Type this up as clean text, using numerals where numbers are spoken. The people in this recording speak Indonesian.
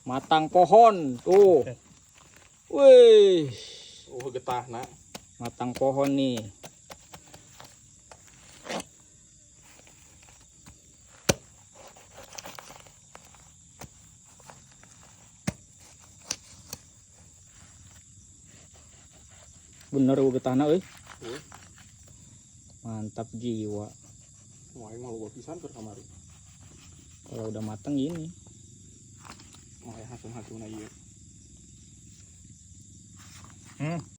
Matang pohon tuh. Wih. Oh getah nak. Matang pohon nih. Bener getah nak, mantap jiwa. Wah, mau gua pisan ke kamari. Kalau udah matang gini. Wah, hasil-hasilnya iya.